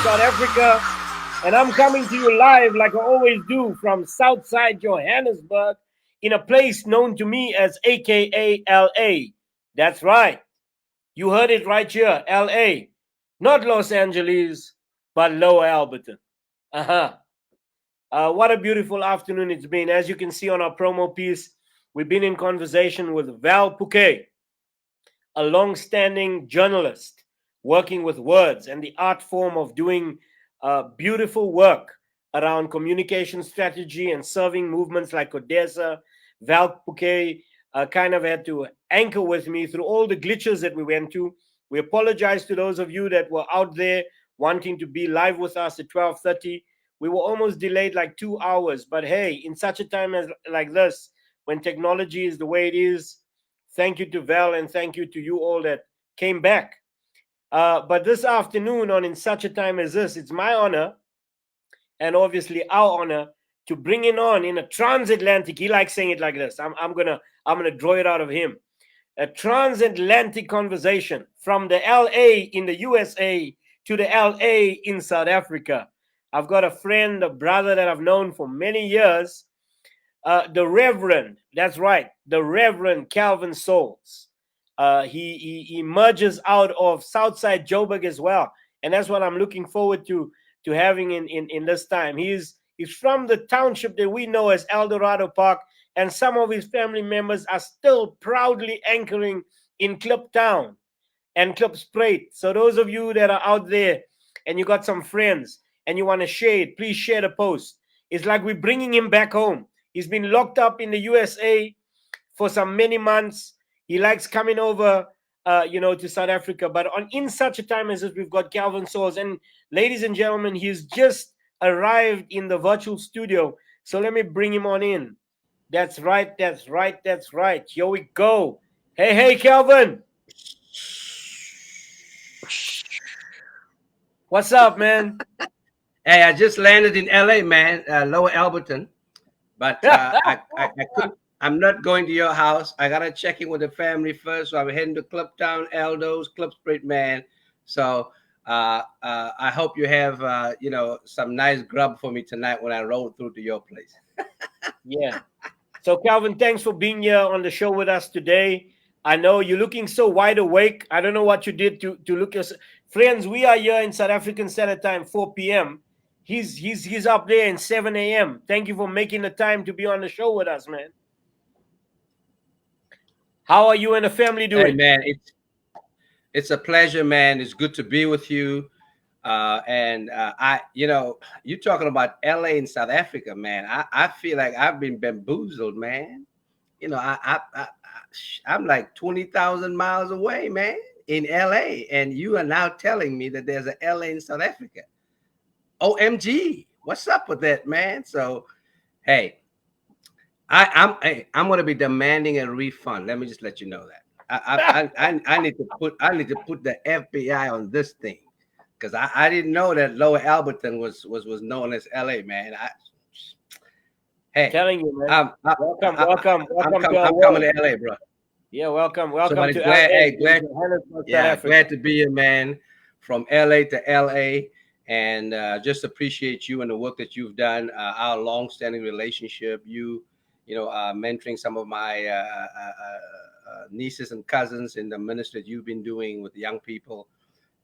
South Africa, and I'm coming to you live like I always do from Southside Johannesburg in a place known to me as AKA LA. That's right. You heard it right here, LA. Not Los Angeles, but Lower Alberton. Uh-huh. What a beautiful afternoon it's been. As you can see on our promo piece, we've been in conversation with Val Pouquet, a long-standing journalist working with words and the art form of doing beautiful work around communication strategy and serving movements like Odessa. Val Pouquet kind of had to anchor with me through all the glitches that we went to. We apologize to those of you that were out there wanting to be live with us at 12:30. We were almost delayed like 2 hours, but hey, in such a time as like this, when technology is the way it is, thank you to Val and thank you to you all that came back. But this afternoon, on In Such a Time as This, it's my honor and obviously our honor to bring in a transatlantic. He likes saying it like this. I'm gonna draw it out of him. A transatlantic conversation from the LA in the USA to the LA in South Africa. I've got a friend, a brother that I've known for many years, the Reverend, that's right, the Reverend Kelvin Sauls. He emerges out of Southside Joburg as well, and that's what I'm looking forward to having in this time. He's from the township that we know as El Dorado Park, and some of his family members are still proudly anchoring in Kliptown and Klipspruit. So those of you that are out there and you got some friends and you want to share it, please share the post. It's like we're bringing him back home. He's been locked up in the USA for some many months. He likes coming over, to South Africa. But in such a time as this, we've got Kelvin Sauls. And ladies and gentlemen, he's just arrived in the virtual studio. So let me bring him on in. That's right. Here we go. Hey, Kelvin. What's up, man? Hey, I just landed in LA, man, Lower Alberton. But I'm not going to your house. I gotta check in with the family first. So I'm heading to Kliptown, Eldo's, Klipspruit, man. So I hope you have some nice grub for me tonight when I roll through to your place. Yeah. So Calvin, thanks for being here on the show with us today. I know you're looking so wide awake. I don't know what you did to look as friends. We are here in South African Standard Time, 4 p.m. He's up there in 7 a.m. Thank you for making the time to be on the show with us, man. How are you and the family doing? Hey, man, it's a pleasure, man. It's good to be with you. You're talking about LA in South Africa, man. I feel like I've been bamboozled, man. I'm like 20,000 miles away, man, in LA, and you are now telling me that there's a LA in South Africa. OMG, what's up with that, man? So, hey, I'm going to be demanding a refund. Let me just let you know that. I need to put the FBI on this thing because I didn't know that Lower Alberton was known as LA, man. Hey, I'm telling you, man. Welcome I'm coming to LA, bro. Yeah, welcome so to glad, LA. Glad to be here, man. From LA to LA, and just appreciate you and the work that you've done. Our long-standing relationship. Mentoring some of my nieces and cousins in the ministry that you've been doing with young people.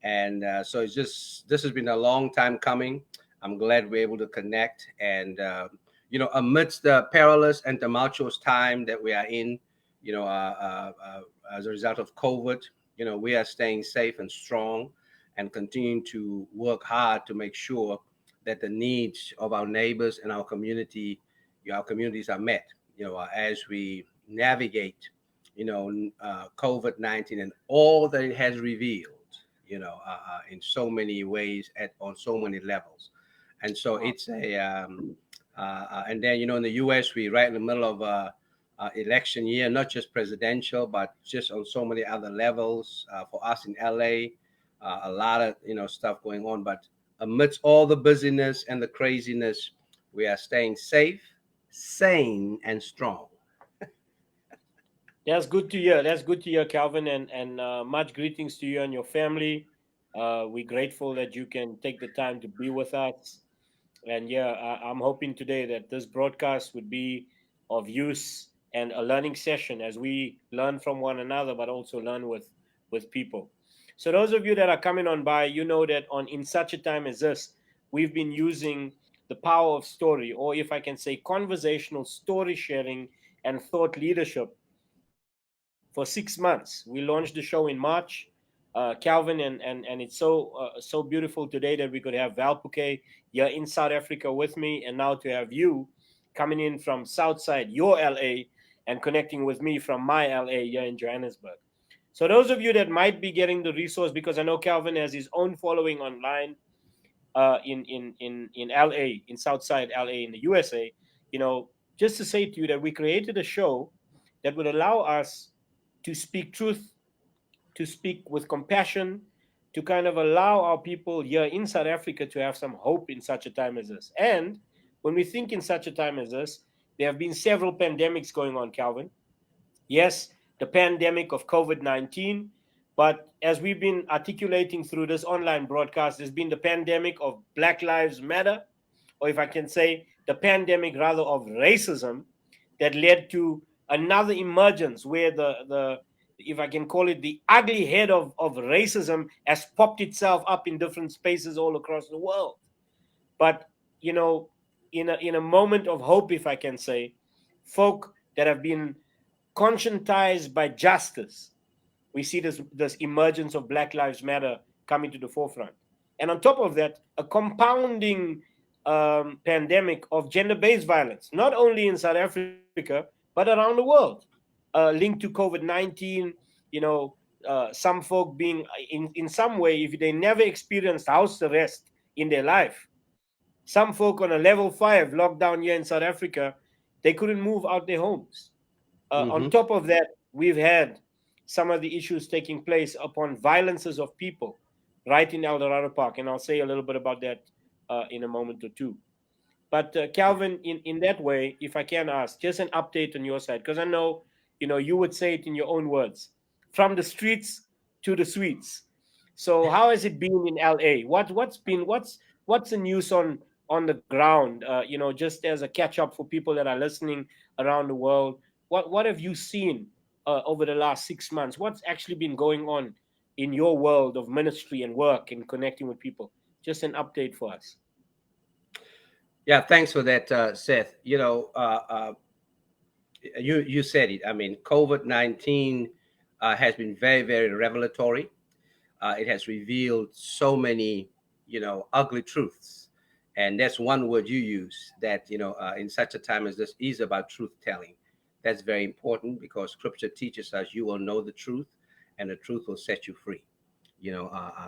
And so this has been a long time coming. I'm glad we're able to connect. And, amidst the perilous and tumultuous time that we are in, as a result of COVID, we are staying safe and strong and continuing to work hard to make sure that the needs of our neighbors and our communities are met, as we navigate, COVID-19 and all that it has revealed, in so many ways on so many levels. And so it's and then, in the U.S., we're right in the middle of election year, not just presidential, but just on so many other levels. For us in LA, a lot of, stuff going on. But amidst all the busyness and the craziness, we are staying safe, sane, and strong. That's good to hear. Calvin, and much greetings to you and your family. We're grateful that you can take the time to be with us. And yeah, I'm hoping today that this broadcast would be of use and a learning session as we learn from one another, but also learn with people. So those of you that are coming on by, you know that on in such a time as this, we've been using the power of story, or if I can say, conversational story sharing and thought leadership for 6 months. We launched the show in March, Calvin, and it's so beautiful today that we could have Valpuke here in South Africa with me, and now to have you coming in from Southside, your LA, and connecting with me from my LA here in Johannesburg. So those of you that might be getting the resource, because I know Calvin has his own following online in LA, in Southside LA, in the USA, just to say to you that we created a show that would allow us to speak truth, to speak with compassion, to kind of allow our people here in South Africa to have some hope in such a time as this. And when we think in such a time as this, there have been several pandemics going on, Calvin. Yes, the pandemic of COVID 19, but as we've been articulating through this online broadcast, there's been the pandemic of Black Lives Matter, or if I can say, the pandemic rather of racism that led to another emergence where the if I can call it, the ugly head of racism has popped itself up in different spaces all across the world. But you know, in a moment of hope, if I can say, folk that have been conscientized by justice, we see this emergence of Black Lives Matter coming to the forefront. And on top of that, a compounding pandemic of gender-based violence, not only in South Africa but around the world, linked to COVID-19. You know, some folk being in some way, if they never experienced house arrest in their life, some folk on a level 5 lockdown here in South Africa, they couldn't move out their homes. On Hmm. top of that, we've had some of the issues taking place upon violences of people right in El Dorado Park, and I'll say a little bit about that in a moment or two. But Calvin, in that way, if I can ask, just an update on your side, because I know, you would say it in your own words, from the streets to the suites. So how has it been in LA? What's the news on the ground? Just as a catch up for people that are listening around the world, what have you seen over the last 6 months? What's actually been going on in your world of ministry and work and connecting with people? Just an update for us. Yeah, thanks for that, Seth. You said it. I mean, COVID-19 has been very, very revelatory. It has revealed so many, ugly truths, and that's one word you use. That in such a time as this is about truth telling. That's very important because Scripture teaches us you will know the truth, and the truth will set you free.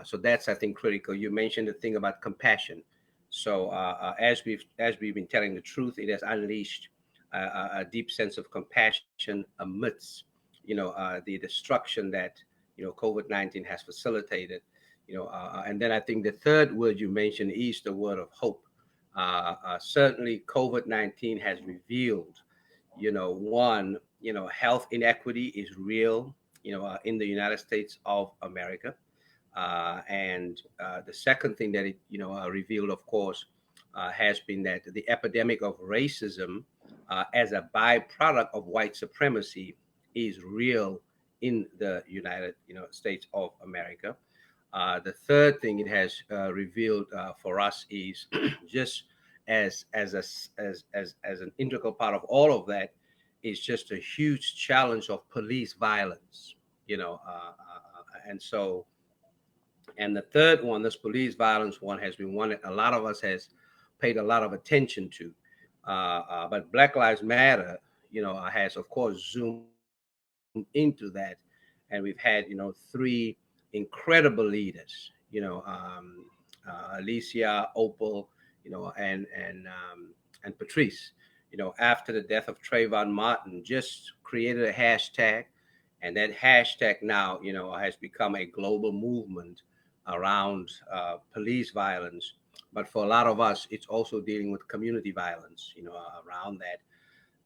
So that's, I think, critical. You mentioned the thing about compassion. So as we've been telling the truth, it has unleashed a deep sense of compassion amidst the destruction that COVID-19 has facilitated. And then I think the third word you mentioned is the word of hope. Certainly, COVID-19 has revealed, one, health inequity is real, in the United States of America. And the second thing that it revealed, of course, has been that the epidemic of racism as a byproduct of white supremacy is real in the United States of America. The third thing it has revealed for us is just as an integral part of all of that is just a huge challenge of police violence. And so, and the third one, this police violence one, has been one that a lot of us has paid a lot of attention to. But Black Lives Matter, has of course zoomed into that, and we've had three incredible leaders, Alicia, Opal, and Patrice. After the death of Trayvon Martin, just created a hashtag, and that hashtag now, has become a global movement around police violence. But for a lot of us, it's also dealing with community violence, around that.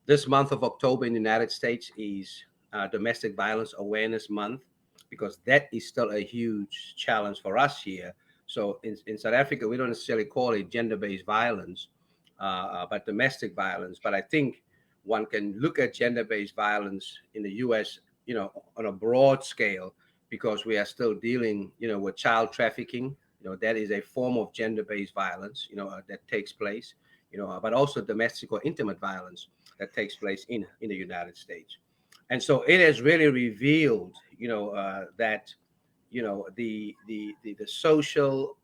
This month of October in the United States is Domestic Violence Awareness Month. because that is still a huge challenge for us here. So in South Africa, we don't necessarily call it gender-based violence, but domestic violence. But I think one can look at gender-based violence in the U.S., on a broad scale, because we are still dealing, with child trafficking. That is a form of gender-based violence, that takes place, but also domestic or intimate violence that takes place in the United States. And so it has really revealed, that the social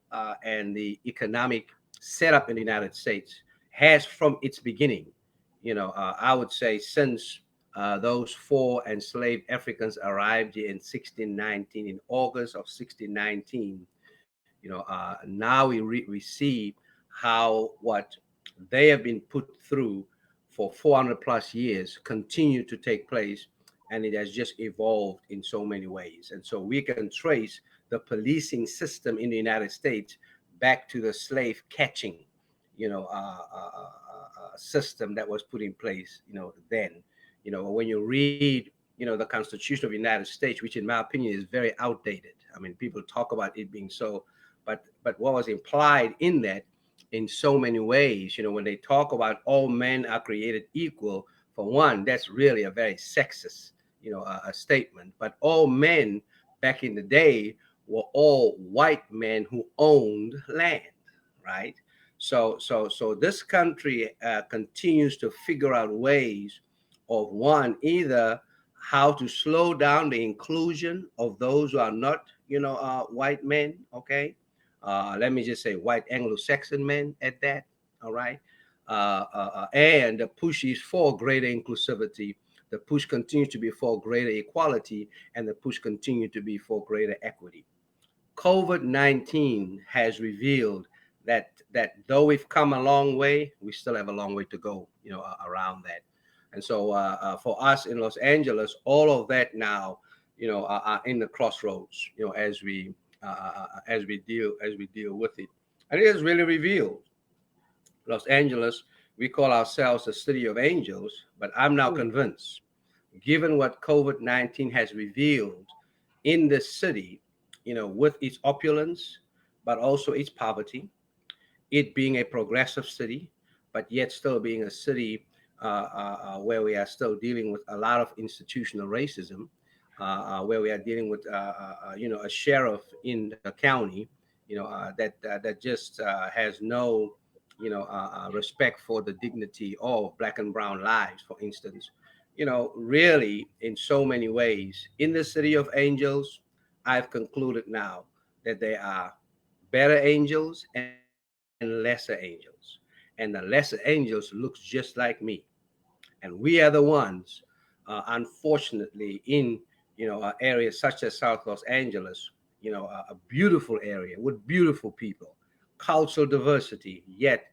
and the economic setup in the United States has, from its beginning, I would say, since those four enslaved Africans arrived here in 1619, in August of 1619. Now we see how what they have been put through for 400 plus years continue to take place, and it has just evolved in so many ways. And so we can trace the policing system in the United States back to the slave catching, system that was put in place, then. When you read, the Constitution of the United States, which in my opinion is very outdated. I mean, people talk about it being so, but what was implied in that, in so many ways, when they talk about all men are created equal, for one, that's really a very sexist, a statement. But all men back in the day were all white men who owned land, right? So this country continues to figure out ways of, one, either how to slow down the inclusion of those who are not, white men. Okay, let me just say white Anglo-Saxon men at that. All right, and the push is for greater inclusivity. The push continues to be for greater equality, and the push continues to be for greater equity. COVID-19 has revealed that though we've come a long way, we still have a long way to go, around that. And so for us in Los Angeles, all of that now, are in the crossroads, as we deal with it. And it has really revealed Los Angeles. We call ourselves the city of angels, but I'm now Hmm. convinced, given what COVID-19 has revealed in this city, with its opulence, but also its poverty, it being a progressive city, but yet still being a city where we are still dealing with a lot of institutional racism, where we are dealing with, a sheriff in the county, that just has no, respect for the dignity of black and brown lives, for instance. Really, in so many ways, in the city of angels, I've concluded now that there are better angels and lesser angels. And the lesser angels looks just like me. And we are the ones, unfortunately, in, areas such as South Los Angeles, a beautiful area with beautiful people, cultural diversity, yet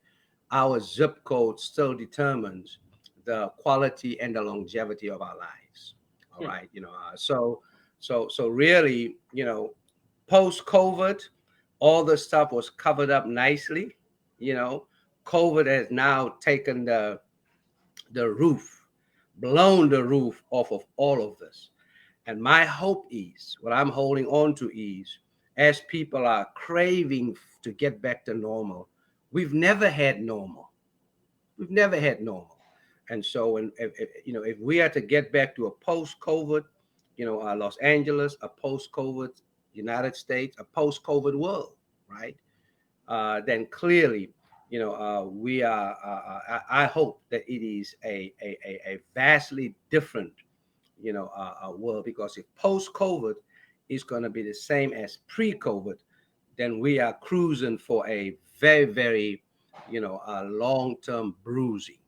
our zip code still determines the quality and the longevity of our lives. All Hmm. right, so really, post COVID, all the stuff was covered up nicely. You know, COVID has now taken the roof, blown the roof off of all of this. And my hope is, what I'm holding on to is, as people are craving to get back to normal, we've never had normal. We've never had normal. And so, when if we are to get back to a post-COVID, Los Angeles, a post-COVID United States, a post-COVID world, right? Then clearly, we are. I hope that it is a vastly different, world, because if post-COVID is going to be the same as pre-COVID, then we are cruising for a very, very, long-term bruising.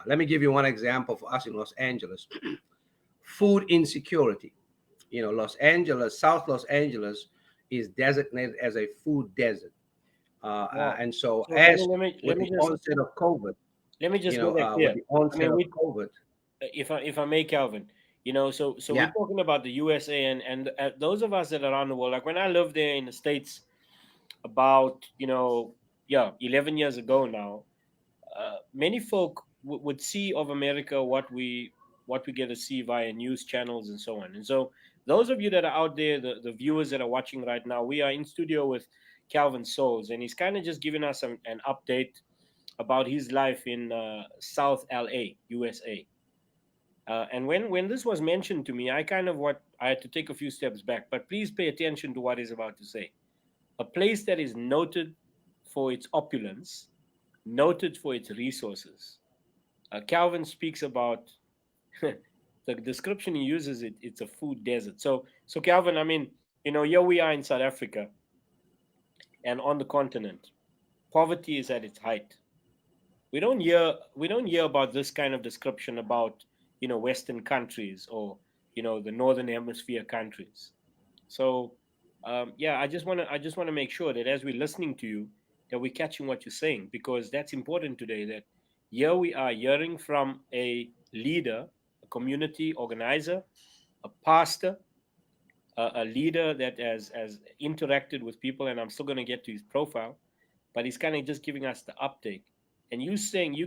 Let me give you one example for us in Los Angeles: food insecurity. Los Angeles, South Los Angeles, is designated as a food desert. Wow. And so, So let me as let me with let me the just onset of COVID, let me just make that with clear. the I onset mean, of we COVID, if I may, Calvin, so we're yeah, talking about the USA, and those of us that are around the world. Like when I lived there in the States about, 11 years ago now, many folk would see of America what we get to see via news channels and so on. And so Those of you that are out there, the viewers that are watching right now, we are in studio with Kelvin Sauls, and he's kind of just giving us an update about his life in South LA, USA. And when this was mentioned to me, I kind of what I had to take a few steps back. But please pay attention to what he's about to say. A place that is noted for its opulence, noted for its resources. Calvin speaks about the description he uses. It's a food desert. So Calvin, I mean, here we are in South Africa and on the continent. Poverty is at its height. We don't hear about this kind of description about Western countries or the Northern Hemisphere countries. So yeah, I just want to make sure that as we're listening to you, that we're catching what you're saying, because that's important today. That here we are hearing from a leader, a community organizer, a pastor, a leader that has interacted with people, and I'm still going to get to his profile, but he's kind of just giving us the update. And you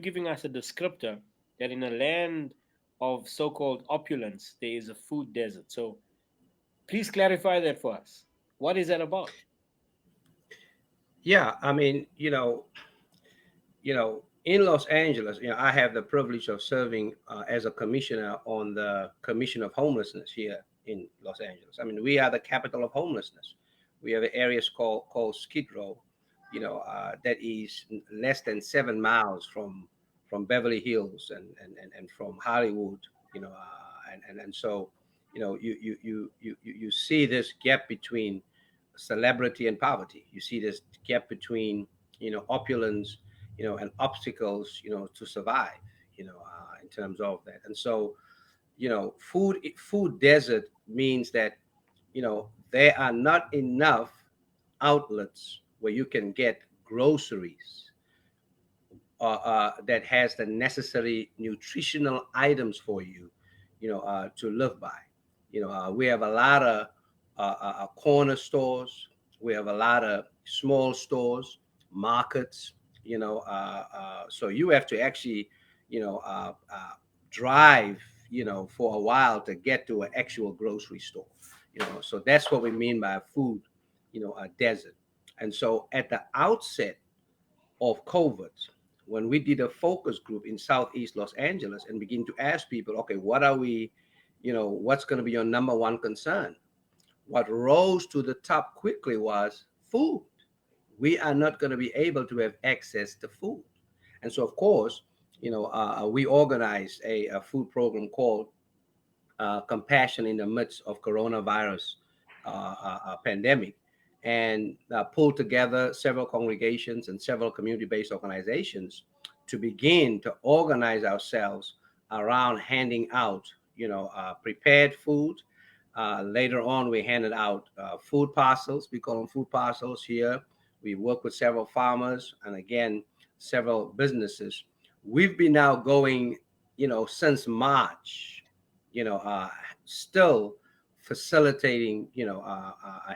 giving us a descriptor that in a land of so-called opulence, there is a food desert. So please clarify that for us. What is that about? Yeah, I mean, in Los Angeles, I have the privilege of serving as a commissioner on the Commission of Homelessness here in Los Angeles. I mean, we are the capital of homelessness. We have areas called Skid Row, that is less than 7 miles from Beverly Hills and from Hollywood, and so you see this gap between celebrity and poverty. You see this gap between opulence, and obstacles, to survive, in terms of that. And so, food desert means that there are not enough outlets where you can get groceries that has the necessary nutritional items for you, to live by. We have a lot of corner stores. We have a lot of small stores, markets. So you have to actually, you know, uh, uh, drive, for a while to get to an actual grocery store. So that's what we mean by a food, a desert. And so at the outset of COVID, when we did a focus group in Southeast Los Angeles and begin to ask people, okay, what are we, what's going to be your number one concern? What rose to the top quickly was food. We are not going to be able to have access to food. And so, of course, we organized a food program called Compassion in the Midst of Coronavirus Pandemic, and pulled together several congregations and several community-based organizations to begin to organize ourselves around handing out, prepared food. Later on, we handed out food parcels. We call them food parcels here. We work with several farmers and again, several businesses. We've been now going, since March, you know, uh, still facilitating,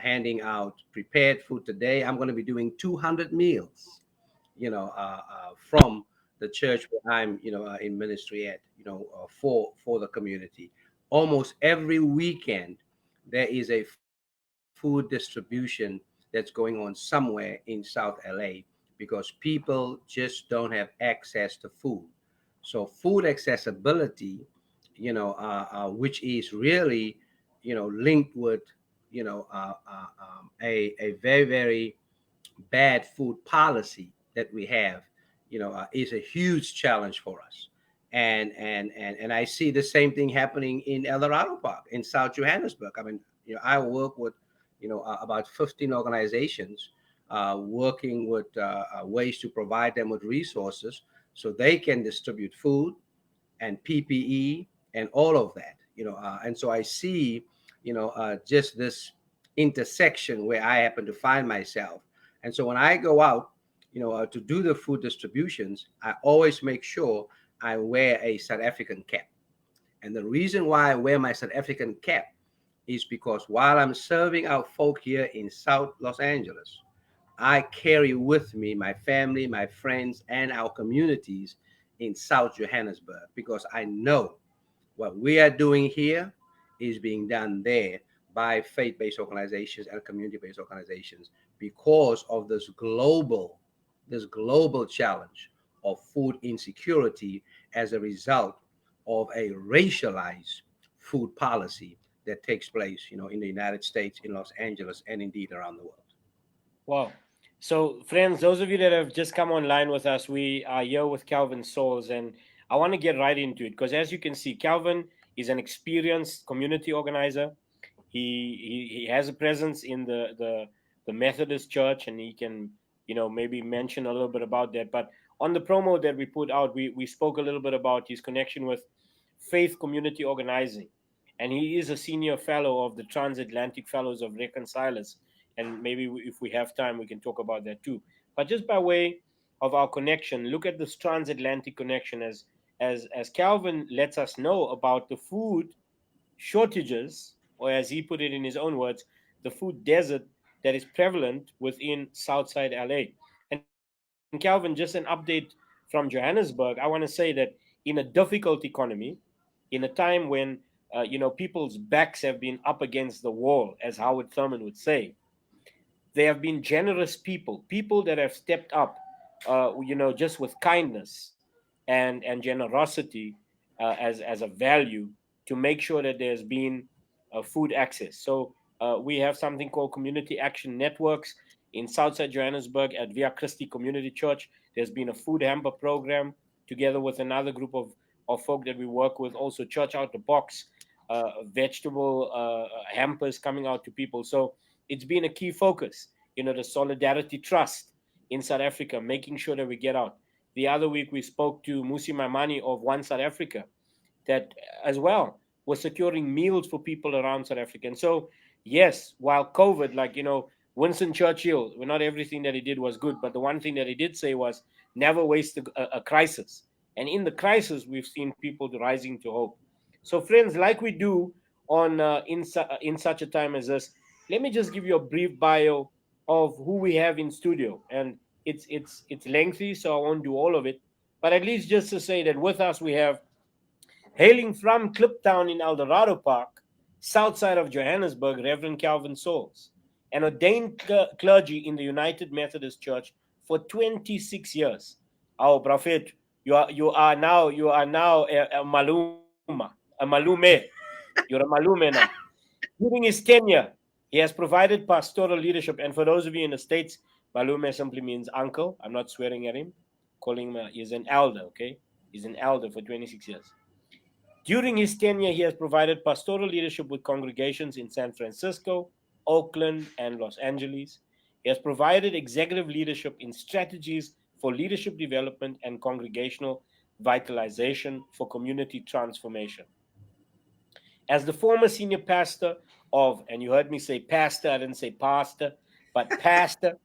handing out prepared food. Today, I'm going to be doing 200 meals, from the church where I'm, in ministry at, for the community. Almost every weekend, there is a food distribution that's going on somewhere in South LA because people just don't have access to food. So food accessibility, which is really, linked with, a very, very bad food policy that we have, is a huge challenge for us. And I see the same thing happening in El Dorado Park in South Johannesburg. I mean, I work with, about 15 organizations, working with ways to provide them with resources so they can distribute food and PPE and all of that, and so I see, just this intersection where I happen to find myself. And so when I go out, to do the food distributions, I always make sure I wear a South African cap. And the reason why I wear my South African cap is because while I'm serving our folk here in South Los Angeles, I carry with me my family, my friends, and our communities in South Johannesburg because I know what we are doing here is being done there by faith-based organizations and community-based organizations because of this global challenge of food insecurity as a result of a racialized food policy that takes place, in the United States, in Los Angeles, and indeed around the world. Wow. So, friends, those of you that have just come online with us, we are here with Kelvin Sauls, and I want to get right into it because, as you can see, Kelvin is an experienced community organizer. He has a presence in the Methodist Church, and he can maybe mention a little bit about that. But on the promo that we put out, we spoke a little bit about his connection with faith community organizing, and he is a senior fellow of the Transatlantic Fellows of Reconcilers, and maybe if we have time, we can talk about that too. But just by way of our connection, look at this transatlantic connection as Calvin lets us know about the food shortages, or as he put it in his own words, the food desert that is prevalent within Southside LA. And Calvin, just an update from Johannesburg. I want to say that in a difficult economy, in a time when people's backs have been up against the wall, as Howard Thurman would say, there have been generous people, people that have stepped up, just with kindness and generosity as a value to make sure that there's been food access. So we have something called Community Action Networks in Southside Johannesburg at Via Christi Community Church. There's been a food hamper program together with another group of folk that we work with, also Church Out the Box, vegetable hampers coming out to people. So it's been a key focus. The Solidarity Trust in South Africa, making sure that we get out. The other week we spoke to Musi Mamani of One South Africa, that as well was securing meals for people around South Africa. And so, yes, while COVID, Winston Churchill, well, not everything that he did was good, but the one thing that he did say was never waste a crisis. And in the crisis, we've seen people rising to hope. So, friends, like we do on in such a time as this, let me just give you a brief bio of who we have in studio, and it's lengthy, so I won't do all of it, but at least just to say that with us we have, hailing from Kliptown in Eldorado Park, south side of Johannesburg, Reverend Kelvin Sauls, an ordained clergy in the United Methodist Church for 26 years. Oh, Prophet, you are now a maluma, a malume. You're a malume now. During his tenure, he has provided pastoral leadership. And for those of you in the States, Malume simply means uncle. I'm not swearing at him. Calling him, he's an elder, okay? He's an elder for 26 years. During his tenure, he has provided pastoral leadership with congregations in San Francisco, Oakland, and Los Angeles. He has provided executive leadership in strategies for leadership development and congregational vitalization for community transformation. As the former senior pastor of, and you heard me say pastor, I didn't say pastor, but pastor,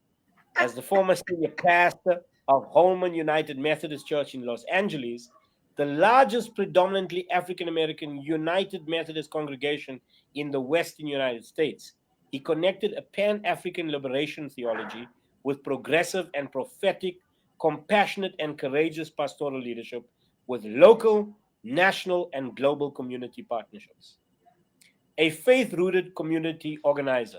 as the former senior pastor of Holman United Methodist Church in Los Angeles, the largest predominantly African American United Methodist congregation in the Western United States, he connected a pan African liberation theology with progressive and prophetic, compassionate, and courageous pastoral leadership with local, national, and global community partnerships. A faith rooted community organizer.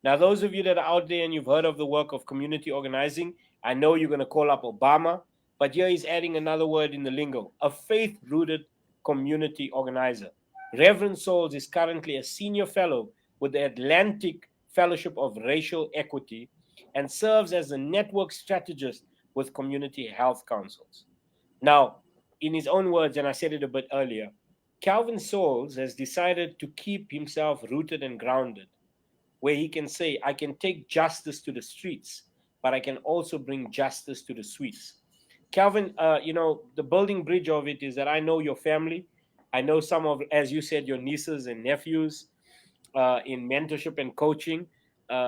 Now, those of you that are out there and you've heard of the work of community organizing, I know you're going to call up Obama, but here he's adding another word in the lingo, a faith rooted community organizer. Reverend Sauls is currently a senior fellow with the Atlantic Fellowship of Racial Equity and serves as a network strategist with community health councils. Now, in his own words, and I said it a bit earlier, Calvin Sauls has decided to keep himself rooted and grounded, where he can say, I can take justice to the streets, but I can also bring justice to the suites. Calvin, the building bridge of it is that I know your family. I know some of, as you said, your nieces and nephews in mentorship and coaching.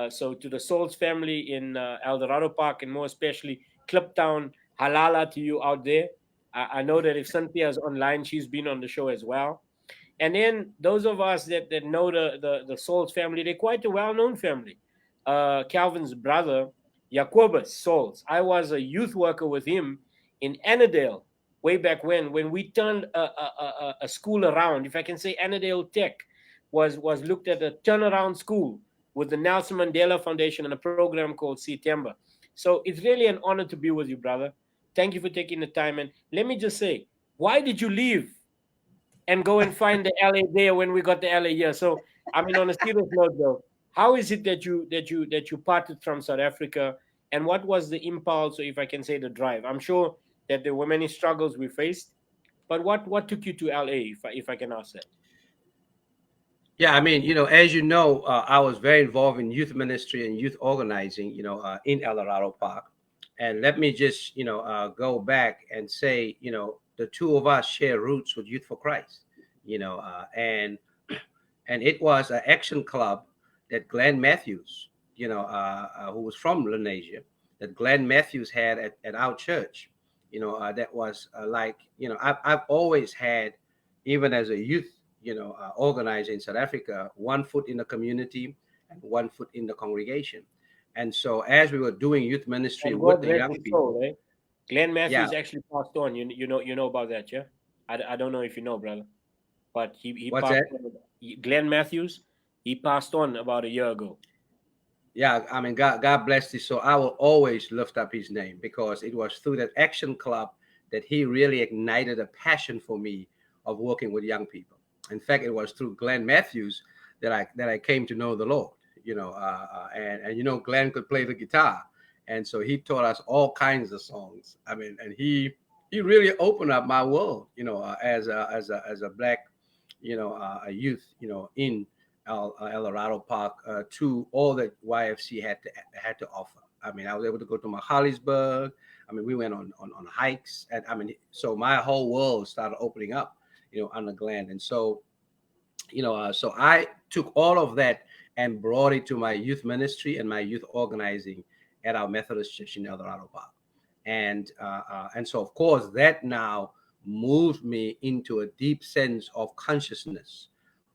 So to the Sauls family in El Dorado Park, and more especially Kliptown, halala to you out there. I know that if Cynthia is online, she's been on the show as well. And then those of us that know the Sauls family, they're quite a well-known family. Calvin's brother, Jacobus Sauls, I was a youth worker with him in Annandale way back when we turned a school around, if I can say Annandale Tech, was looked at a turnaround school with the Nelson Mandela Foundation and a program called September. So it's really an honor to be with you, brother. Thank you for taking the time. And let me just say, why did you leave and go and find the LA there when we got the LA here? So I mean, on a serious note, though, how is it that you parted from South Africa, and what was the impulse, or if I can say, the drive? I'm sure that there were many struggles we faced, but what took you to LA, if I can ask that? Yeah, I mean, as you know, I was very involved in youth ministry and youth organizing, in El Dorado Park. And let me just, go back and say, the two of us share roots with Youth for Christ, and it was an action club that Glenn Matthews, who was from Lenasia, that Glenn Matthews had at our church, that was like, I've always had, even as a youth, organizer in South Africa, one foot in the community and one foot in the congregation. And so as we were doing youth ministry And with God the rest young his people, soul, eh? Glenn yeah, Matthews actually passed on. You know about that, yeah? I don't know if you know, brother, but he what's passed that? on. Glenn Matthews, he passed on about a year ago. Yeah, I mean, God bless you. So I will always lift up his name because it was through that action club that he really ignited a passion for me of working with young people. In fact, it was through Glenn Matthews that I came to know the Lord. And Glenn could play the guitar, and so he taught us all kinds of songs. I mean, and he really opened up my world. As a black, a youth, in El Dorado Park, to all that YFC had to offer. I mean, I was able to go to Hollisburg. I mean, we went on hikes, and I mean, so my whole world started opening up, under Glenn. And so, so I took all of that and brought it to my youth ministry and my youth organizing at our Methodist Church in El Dorado Park. And so, of course, that now moved me into a deep sense of consciousness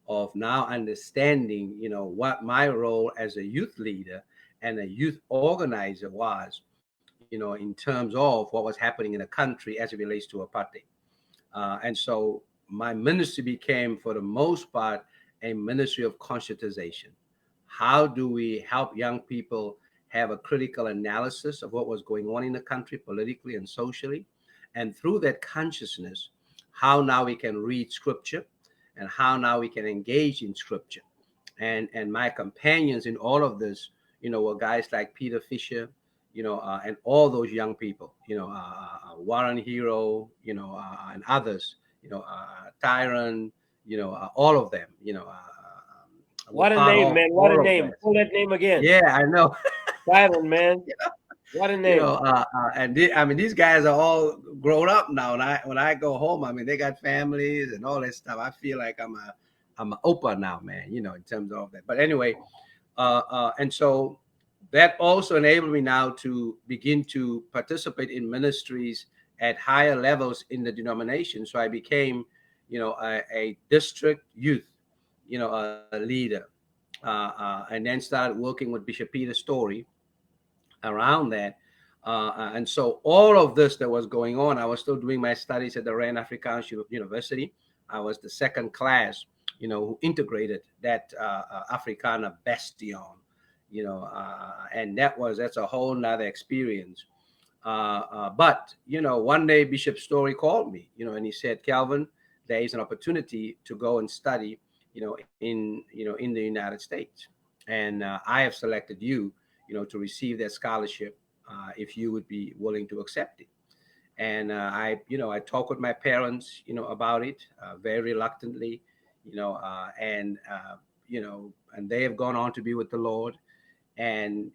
of now understanding, what my role as a youth leader and a youth organizer was, in terms of what was happening in the country as it relates to apartheid. And so my ministry became, for the most part, a ministry of conscientization. How do we help young people have a critical analysis of what was going on in the country politically and socially? And through that consciousness, how now we can read scripture and how now we can engage in scripture. And my companions in all of this, were guys like Peter Fisher, and all those young people, Warren Hero, and others, Tyron, all of them, were What a part name, of man! What a all of name! that. Pull that name again, Yeah, I know. Byron, man. What a name! I mean, these guys are all grown up now. And when I go home, I mean, they got families and all that stuff. I feel like I'm an Oprah now, man. In terms of that. But anyway, and so that also enabled me now to begin to participate in ministries at higher levels in the denomination. So I became, a district youth, leader, and then started working with Bishop Peter Story around that. And so all of this that was going on, I was still doing my studies at the Rand Afrikaans University. I was the second class, who integrated that Afrikaner bastion, and that's a whole nother experience. But one day Bishop Story called me, and he said, "Kelvin, there is an opportunity to go and study, in the United States, and I have selected you, to receive that scholarship, if you would be willing to accept it." And I talked with my parents, about it, very reluctantly, and they have gone on to be with the Lord. And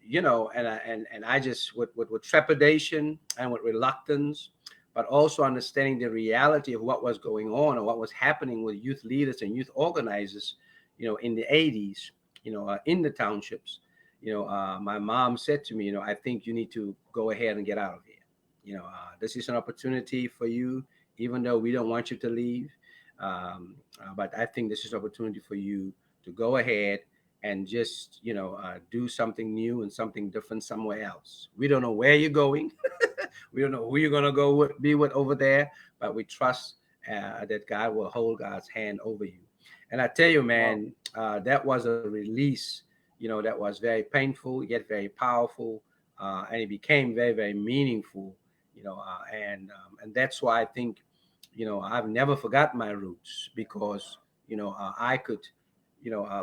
I just, with trepidation and with reluctance, but also understanding the reality of what was going on and what was happening with youth leaders and youth organizers, in the 80s, in the townships. My mom said to me, "I think you need to go ahead and get out of here. This is an opportunity for you, even though we don't want you to leave. But I think this is an opportunity for you to go ahead and just, do something new and something different somewhere else. We don't know where you're going. We don't know who you're going to go be with over there, but we trust that God will hold God's hand over you." And I tell you, man, that was a release, that was very painful yet very powerful, and it became very, very meaningful, and that's why I think, I've never forgot my roots, because I could,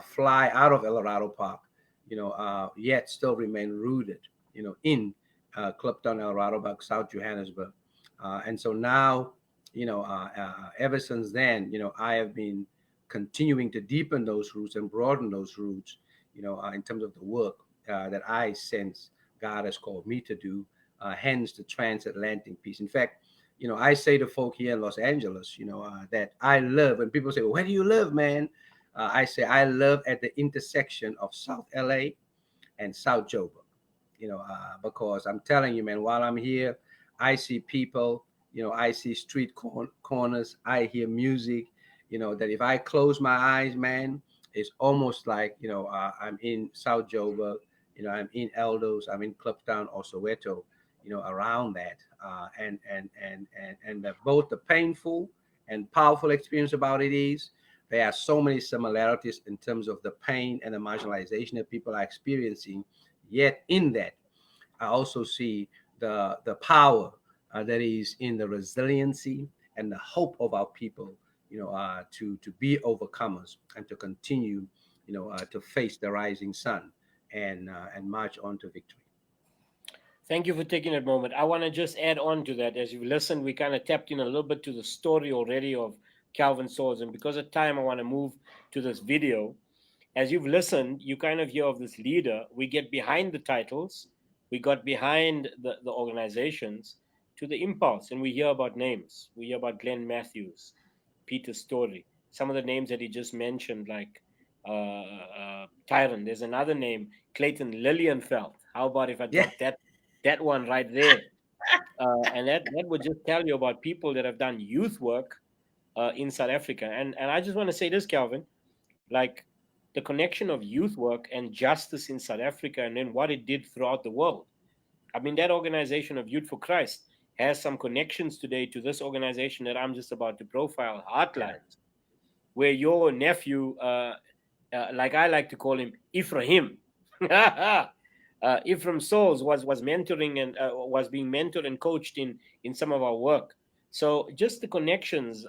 fly out of El Dorado Park, yet still remain rooted, in Cliptown, El Dorado Park, South Johannesburg, and so now, ever since then, I have been continuing to deepen those roots and broaden those roots, in terms of the work that I sense God has called me to do, hence the transatlantic piece. In fact, I say to folk here in Los Angeles, that I live, and people say, well, where do you live, man? I say I live at the intersection of South LA and South Joburg, because I'm telling you, man, while I'm here, I see people, I see street corners, I hear music, that if I close my eyes, man, it's almost like, I'm in South Joburg, I'm in Eldos, I'm in Cliptown or Soweto, around that. And both the painful and powerful experience about it is there are so many similarities in terms of the pain and the marginalization that people are experiencing. Yet in that, I also see the power that is in the resiliency and the hope of our people, to be overcomers and to continue, to face the rising sun and march on to victory. Thank you for taking that moment. I want to just add on to that. As you've listened, we kind of tapped in a little bit to the story already of Kelvin Sauls. And because of time, I want to move to this video. As you've listened, you kind of hear of this leader. We get behind the titles, we got behind the organizations, to the impulse, and we hear about names. We hear about Glenn Matthews, Peter Story, some of the names that he just mentioned, like Tyron. There's another name, Clayton Lilienfeld. How about if I Yeah. drop that one right there? And that would just tell you about people that have done youth work in South Africa. And I just want to say this, Kelvin, like the connection of youth work and justice in South Africa, and then what it did throughout the world. I mean, that organization of Youth for Christ has some connections today to this organization that I'm just about to profile, Heartlines, where your nephew, like I like to call him, Ephraim, Ephraim Sauls was mentoring and was being mentored and coached in some of our work. So just the connections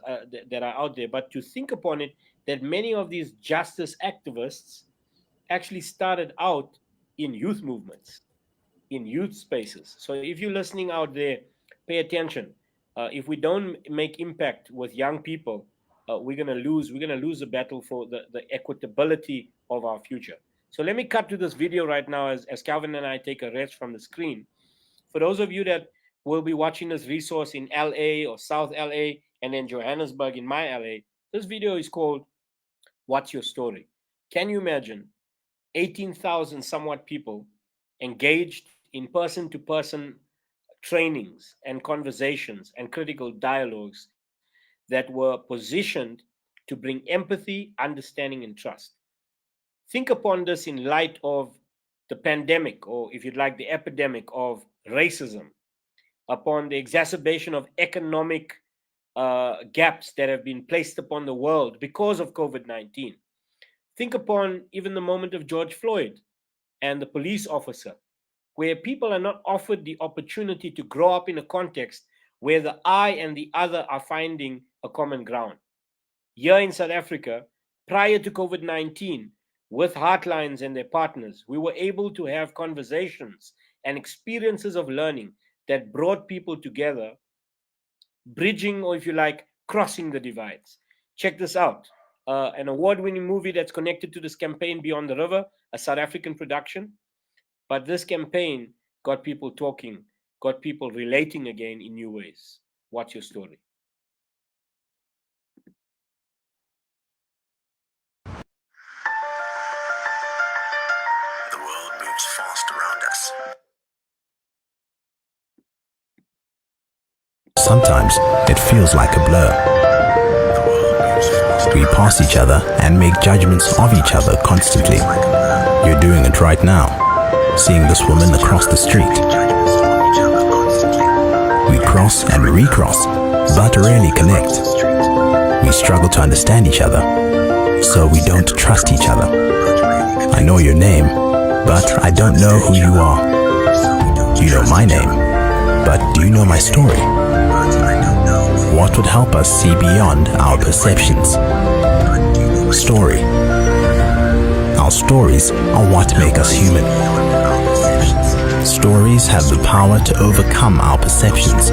that are out there. But to think upon it, that many of these justice activists actually started out in youth movements, in youth spaces. So if you're listening out there, pay attention. If we don't make impact with young people, we're gonna lose. We're gonna lose the battle for the equitability of our future. So let me cut to this video right now as Calvin and I take a rest from the screen. For those of you that will be watching this resource in LA or South LA and then Johannesburg in my LA, this video is called "What's Your Story?" Can you imagine 18,000 somewhat people engaged in person-to-person trainings and conversations and critical dialogues that were positioned to bring empathy, understanding, and trust? Think upon this in light of the pandemic, or if you'd like, the epidemic of racism, upon the exacerbation of economic gaps that have been placed upon the world because of COVID-19. Think upon even the moment of George Floyd and the police officer, where people are not offered the opportunity to grow up in a context where the I and the other are finding a common ground. Here in South Africa, prior to COVID-19, with Heartlines and their partners, we were able to have conversations and experiences of learning that brought people together, bridging, or if you like, crossing the divides. Check this out. An award-winning movie that's connected to this campaign, Beyond the River, a South African production. But this campaign got people talking, got people relating again in new ways. What's your story? The world moves fast around us. Sometimes it feels like a blur. The world moves fast. We pass each other and make judgments of each other constantly. You're doing it right now, seeing this woman across the street. We cross and recross, but rarely connect. We struggle to understand each other, so we don't trust each other. I know your name, but I don't know who you are. You know my name, but do you know my story? What would help us see beyond our perceptions? Story. Our stories are what make us human. Stories have the power to overcome our perceptions.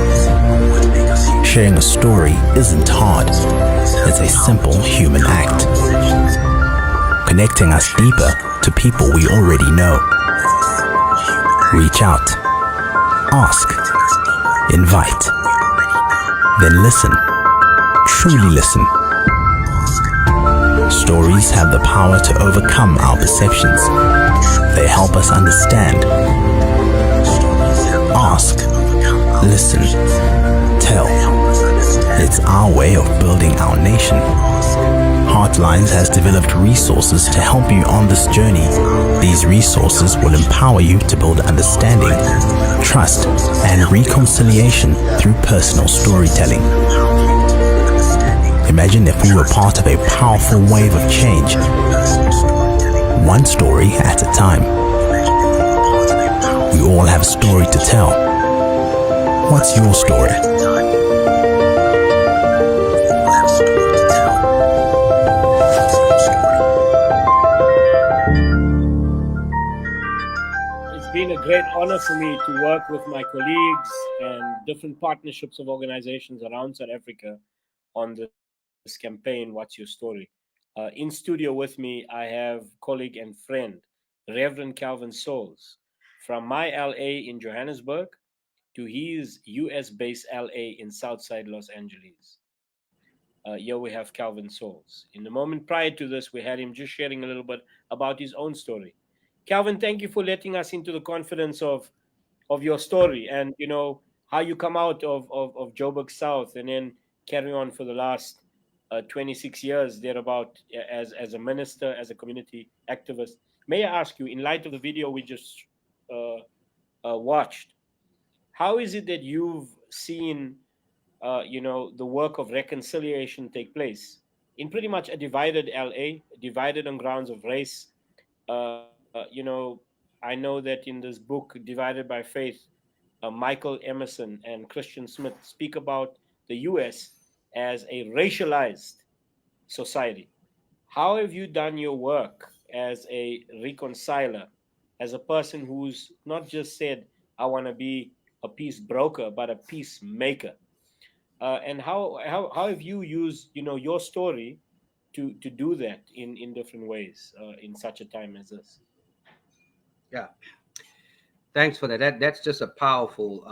Sharing a story isn't hard. It's a simple human act, connecting us deeper to people we already know. Reach out, ask, invite, then listen. Truly listen. Stories have the power to overcome our perceptions. They help us understand. Ask, listen, tell. It's our way of building our nation. Heartlines has developed resources to help you on this journey. These resources will empower you to build understanding, trust, and reconciliation through personal storytelling. Imagine if we were part of a powerful wave of change, one story at a time. We all have a story to tell. What's your story? It's been a great honor for me to work with my colleagues and different partnerships of organizations around South Africa on this campaign, What's Your Story? In studio with me, I have colleague and friend, Reverend Kelvin Sauls, from my LA in Johannesburg to his US based LA in Southside Los Angeles. Here we have Calvin Sauls. In the moment prior to this, we had him just sharing a little bit about his own story. Calvin, thank you for letting us into the confidence of your story and how you come out of Joburg South and then carry on for the last 26 years thereabout as a minister, as a community activist. May I ask you, in light of the video we just uh, watched, how is it that you've seen the work of reconciliation take place in pretty much a divided LA, divided on grounds of race? I know that in this book, Divided by Faith, Michael Emerson and Christian Smith speak about the US as a racialized society. How have you done your work as a reconciler, as a person who's not just said, I want to be a peace broker, but a peacemaker? And how have you used your story to do that in different ways in such a time as this? Yeah, thanks for that. That's just a powerful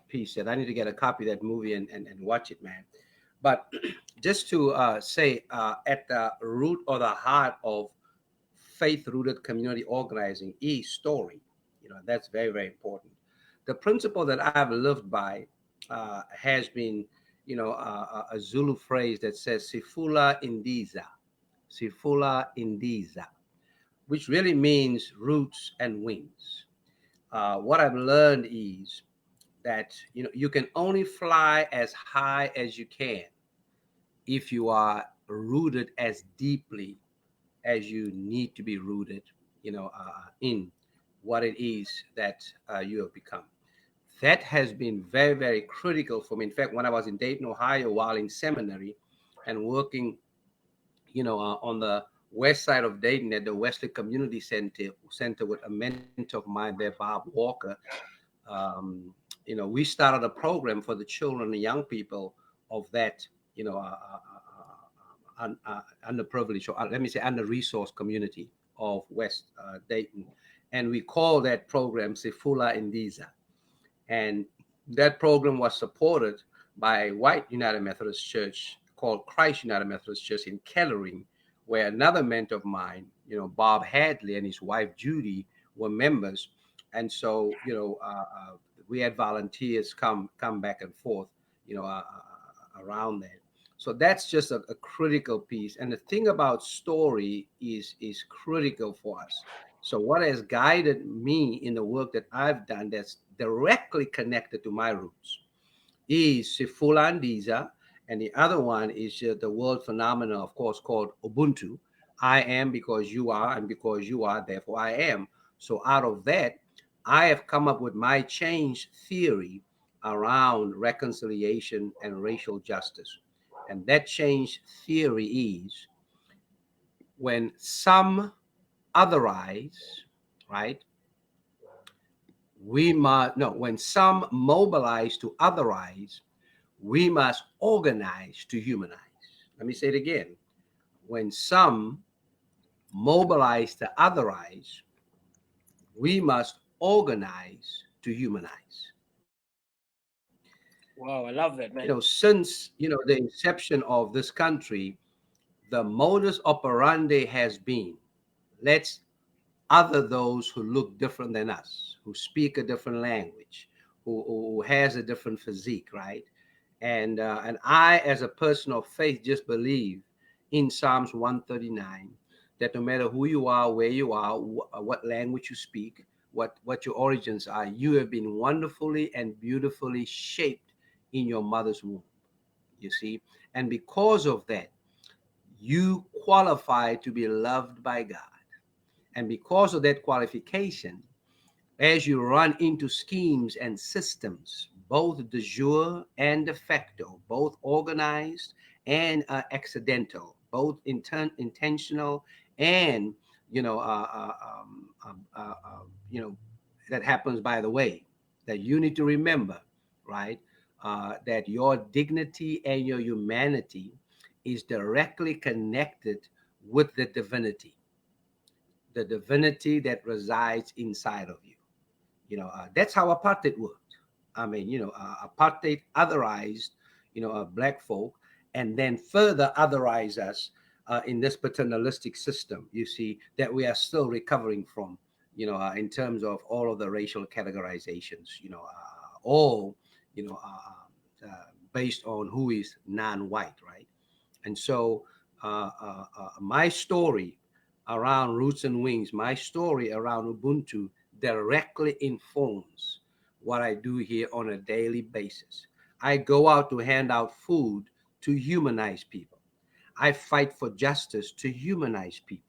piece. That I need to get a copy of that movie and watch it, man. But just to say, at the root or the heart of faith-rooted community organizing is story. That's very, very important. The principle that I've lived by has been, a Zulu phrase that says "sifula indiza," "sifula indiza," which really means roots and wings. What I've learned is that you can only fly as high as you can if you are rooted as deeply as you need to be rooted, in what it is that you have become. That has been very, very critical for me. In fact, when I was in Dayton, Ohio, while in seminary and working, on the west side of Dayton at the Wesley Community Center with a mentor of mine there, Bob Walker, um, we started a program for the children and young people of that, underprivileged, or let me say under-resourced community of West Dayton. And we call that program Sefula Indiza. And that program was supported by a white United Methodist Church called Christ United Methodist Church in Kellering, where another mentor of mine, Bob Hadley and his wife Judy were members. And so, we had volunteers come back and forth, around that. So that's just a critical piece. And the thing about story is critical for us. So what has guided me in the work that I've done that's directly connected to my roots is Sifulandiza, and the other one is the world phenomenon, of course, called Ubuntu, I am because you are, and because you are, therefore I am. So out of that, I have come up with my change theory around reconciliation and racial justice. And that change theory is when some otherize, right? We must, no, when some mobilize to otherize, we must organize to humanize. Let me say it again. When some mobilize to otherize, we must organize to humanize. Wow, I love that, man. Since the inception of this country, the modus operandi has been, let's other those who look different than us, who speak a different language, who has a different physique, right? And I, as a person of faith, just believe in Psalms 139 that no matter who you are, where you are, what language you speak, what your origins are, you have been wonderfully and beautifully shaped in your mother's womb. You see, and because of that, you qualify to be loved by God. And because of that qualification, as you run into schemes and systems, both de jure and de facto, both organized and accidental, both intentional and you know, uh, uh, um, you know, that happens by the way. That you need to remember, right? That your dignity and your humanity is directly connected with the divinity that resides inside of you. That's how apartheid worked. I mean, apartheid otherized, black folk, and then further otherize us in this paternalistic system. You see that we are still recovering from, in terms of all of the racial categorizations. All, you know, based on who is non-white, right? And so, my story around Roots and Wings, my story around Ubuntu directly informs what I do here on a daily basis. I go out to hand out food to humanize people. I fight for justice to humanize people.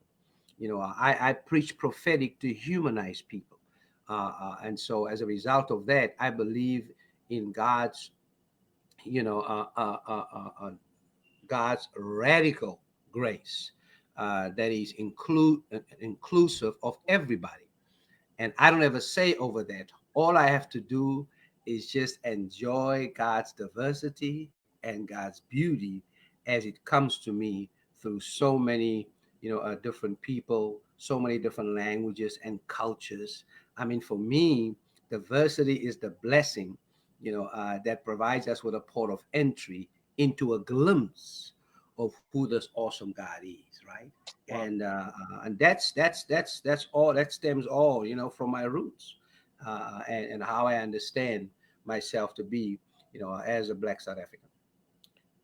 I preach prophetic to humanize people. And so, as a result of that, I believe in God's, you know, uh, uh, uh, uh, uh, God's radical grace that is inclusive of everybody. And I don't ever say over that. All I have to do is just enjoy God's diversity and God's beauty as it comes to me through so many, different people, so many different languages and cultures. I mean, for me, diversity is the blessing, that provides us with a port of entry into a glimpse of who this awesome God is, right? Wow. And that's all that stems all from my roots, and how I understand myself to be, as a Black South African.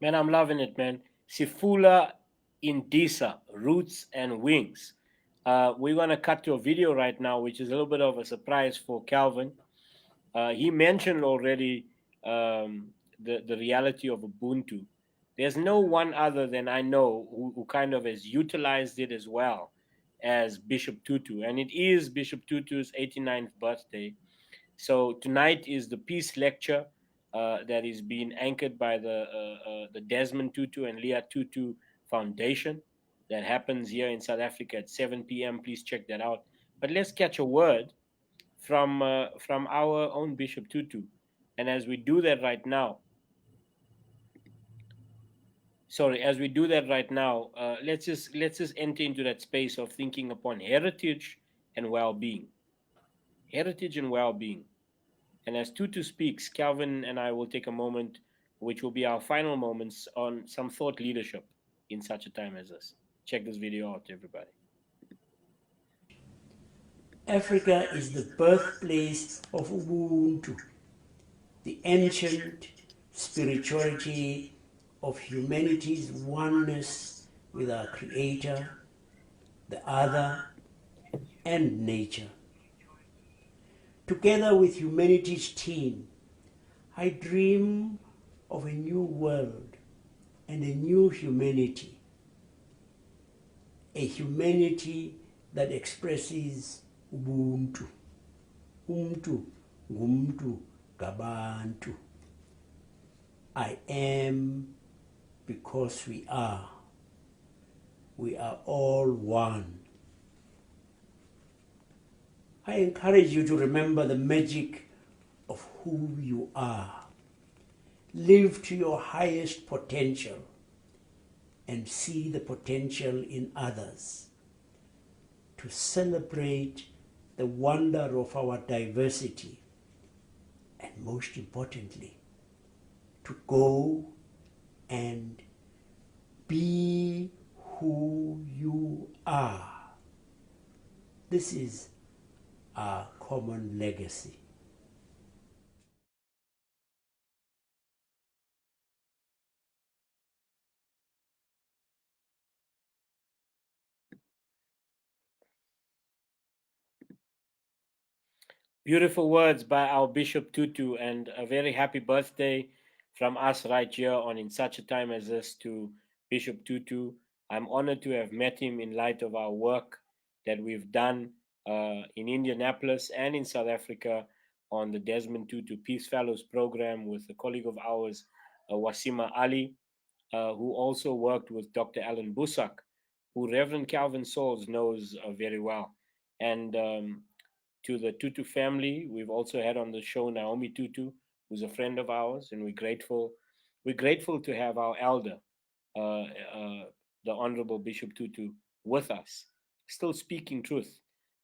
Man, I'm loving it, man. Sifula Indisa, Roots and Wings. We're going to cut to a video right now, which is a little bit of a surprise for Calvin. He mentioned already the reality of Ubuntu. There's no one other than I know who kind of has utilized it as well as Bishop Tutu. And it is Bishop Tutu's 89th birthday. So tonight is the peace lecture that is being anchored by the Desmond Tutu and Leah Tutu Foundation that happens here in South Africa at 7 p.m. Please check that out. But let's catch a word from our own Bishop Tutu, and as we do that right now, let's just enter into that space of thinking upon heritage and well-being. And as Tutu speaks, Calvin and I will take a moment, which will be our final moments, on some thought leadership in such a time as this. Check this video out, everybody. Africa is the birthplace of Ubuntu, the ancient spirituality of humanity's oneness with our Creator, the other, and nature. Together with humanity's team, I dream of a new world and a new humanity, a humanity that expresses ubuntu. Umtu, ngumtu, gabantu. I am because we are. We are all one. I encourage you to remember the magic of who you are. Live to your highest potential and see the potential in others. To celebrate the wonder of our diversity, and most importantly, to go and be who you are. This is our common legacy. Beautiful words by our Bishop Tutu, and a very happy birthday from us right here on In Such a Time as This to Bishop Tutu. I'm honored to have met him in light of our work that we've done in Indianapolis and in South Africa on the Desmond Tutu Peace Fellows program with a colleague of ours, Wasima Ali, who also worked with Dr. Alan Busak, who Reverend Kelvin Sauls knows very well. And to the Tutu family, we've also had on the show Naomi Tutu, who's a friend of ours, and we're grateful. We're grateful to have our elder, uh, uh, the Honorable Bishop Tutu, with us, still speaking truth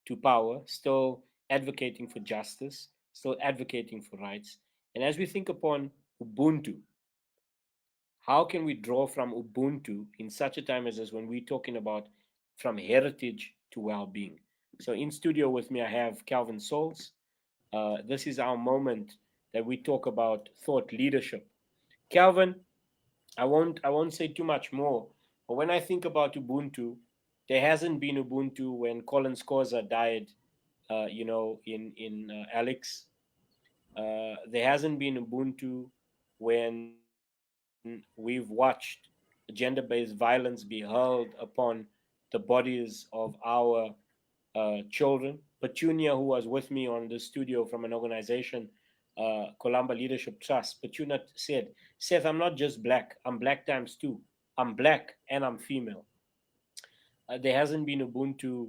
to power, still advocating for justice, still advocating for rights. And as we think upon Ubuntu, how can we draw from Ubuntu in such a time as this when we're talking about from heritage to well being? So, in studio with me, I have Kelvin Sauls. This is our moment that we talk about thought leadership. Calvin, I won't say too much more, but when I think about Ubuntu, there hasn't been Ubuntu when Colin Scorza died, in Alex. There hasn't been Ubuntu when we've watched gender-based violence be hurled upon the bodies of our children. Petunia, who was with me on the studio from an organization, Columba Leadership Trust, Petunia said, Seth, I'm not just black, I'm black times two. I'm black and I'm female. There hasn't been Ubuntu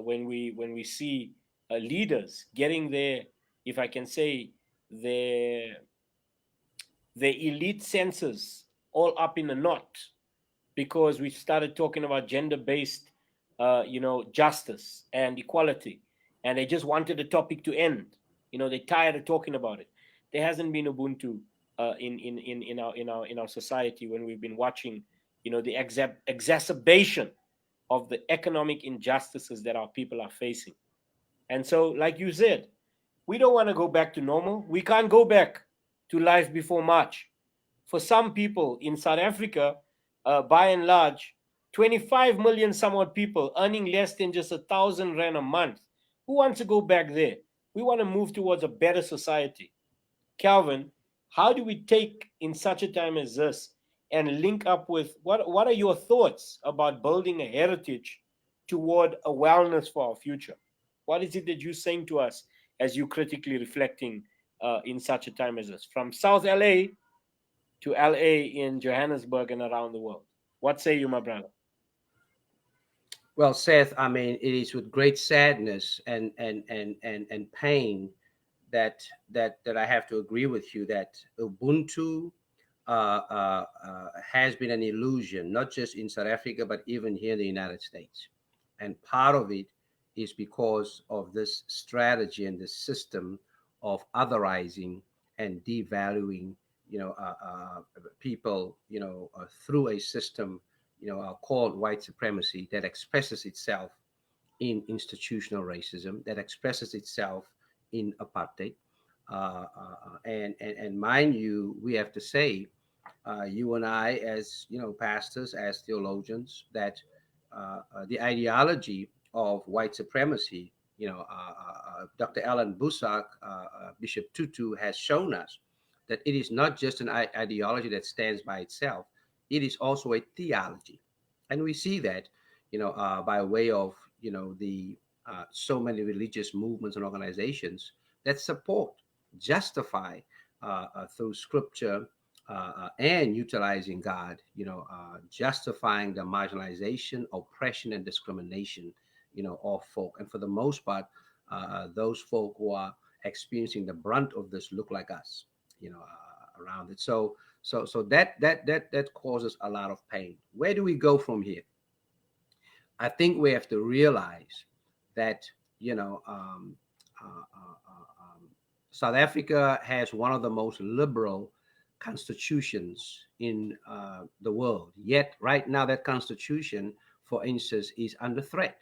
when we see leaders getting their, if I can say, their their elite senses all up in a knot because we started talking about gender-based, justice and equality, and they just wanted the topic to end. They're tired of talking about it. There hasn't been Ubuntu in our society when we've been watching, the exacerbation of the economic injustices that our people are facing. And so, like you said, we don't want to go back to normal. We can't go back to life before March. For some people in South Africa, by and large, 25 million somewhat people earning less than just 1,000 rand a month. Who wants to go back there? We want to move towards a better society. Calvin, how do we take in such a time as this and link up with what are your thoughts about building a heritage toward a wellness for our future? What is it that you're saying to us as you critically reflecting in such a time as this? From South LA to LA in Johannesburg and around the world. What say you, my brother? Well, Seth, I mean, it is with great sadness and pain that I have to agree with you that Ubuntu has been an illusion, not just in South Africa, but even here in the United States. And part of it is because of this strategy and this system of otherizing and devaluing, people, through a system, called white supremacy that expresses itself in institutional racism, that expresses itself in apartheid. And mind you, we have to say, you and I, as pastors, as theologians, that the ideology of white supremacy, Dr. Alan Busak, Bishop Tutu, has shown us that it is not just an ideology that stands by itself; it is also a theology, and we see that, by way of the so many religious movements and organizations that support, justify through scripture and utilizing God, justifying the marginalization, oppression, and discrimination, of folk. And for the most part, those folk who are experiencing the brunt of this look like us, around it. So that causes a lot of pain. Where do we go from here? I think we have to realize that you know uh, uh, South Africa has one of the most liberal constitutions in the world. Yet, right now, that constitution, for instance, is under threat.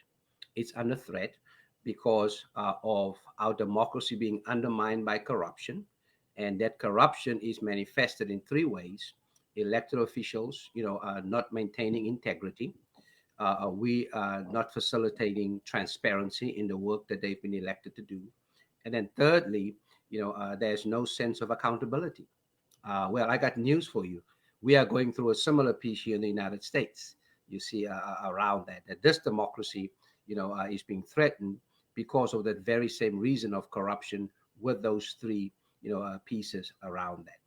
It's under threat because of our democracy being undermined by corruption, and that corruption is manifested in three ways: elected officials, not maintaining integrity; we are not facilitating transparency in the work that they've been elected to do. And then thirdly, there's no sense of accountability. Well, I got news for you. We are going through a similar piece here in the United States. You see, around that this democracy, is being threatened because of that very same reason of corruption with those three, pieces around that.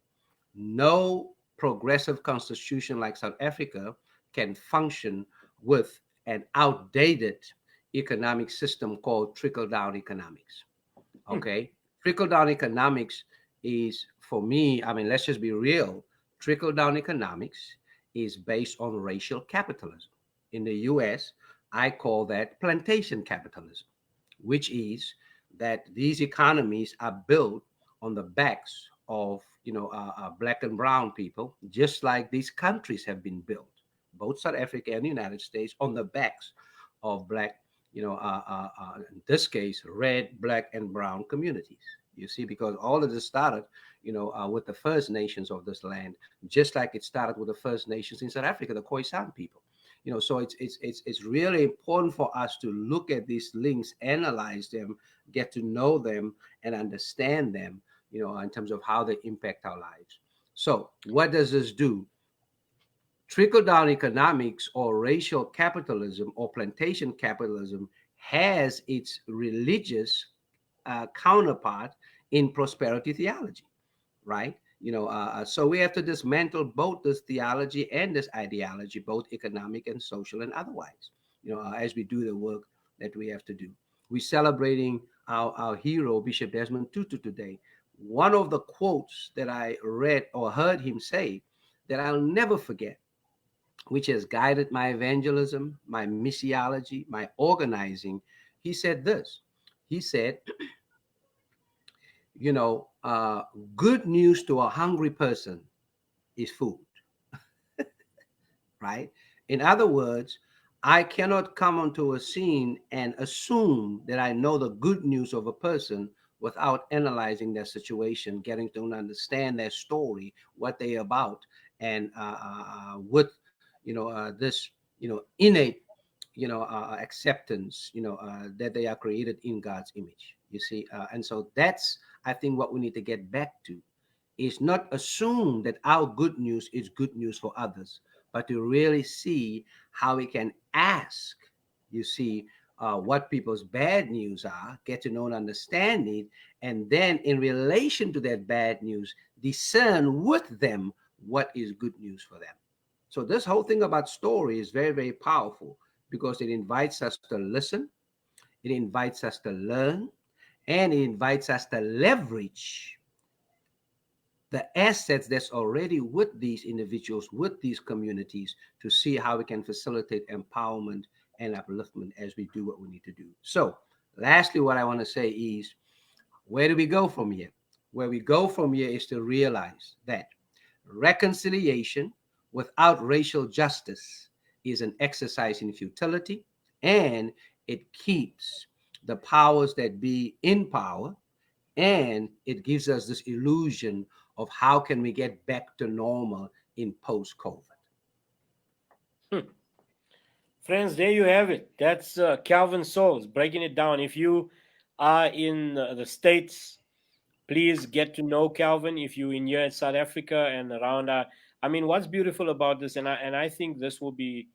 No progressive constitution like South Africa can function with an outdated economic system called trickle down economics. Okay. Trickle down economics is, for me, I mean, let's just be real. Trickle down economics is based on racial capitalism. In the US, I call that plantation capitalism, which is that these economies are built on the backs of black and brown people, just like these countries have been built, both South Africa and the United States, on the backs of black, in this case, red, black, and brown communities. You see, because all of this started, with the First Nations of this land, just like it started with the First Nations in South Africa, the Khoisan people. So it's really important for us to look at these links, analyze them, get to know them, and understand them, in terms of how they impact our lives. So what does this do? Trickle down economics or racial capitalism or plantation capitalism has its religious counterpart in prosperity theology, right? So we have to dismantle both this theology and this ideology, both economic and social and otherwise, as we do the work that we have to do. We're celebrating our hero, Bishop Desmond Tutu, today. One of the quotes that I read or heard him say that I'll never forget, which has guided my evangelism, my missiology, my organizing, he said this. He said, you know, uh, good news to a hungry person is food, right? In other words, I cannot come onto a scene and assume that I know the good news of a person without analyzing their situation, getting to understand their story, what they're about, and with this innate acceptance that they are created in God's image. You see, and so that's I think what we need to get back to is not assume that our good news is good news for others, but to really see how we can ask, you see, what people's bad news are, get to know and understand it, and then in relation to that bad news, discern with them what is good news for them. So this whole thing about story is very, very powerful because it invites us to listen, it invites us to learn, and it invites us to leverage the assets that's already with these individuals, with these communities, to see how we can facilitate empowerment and upliftment as we do what we need to do. So, lastly, what I want to say is where do we go from here? Where we go from here is to realize that reconciliation without racial justice is an exercise in futility, and it keeps the powers that be in power, and it gives us this illusion of how can we get back to normal in post-COVID. Friends, there you have it. That's Kelvin Sauls breaking it down. If you are in the States, please get to know Calvin. If you're in here in South Africa and around, I mean, what's beautiful about this, and I think this will be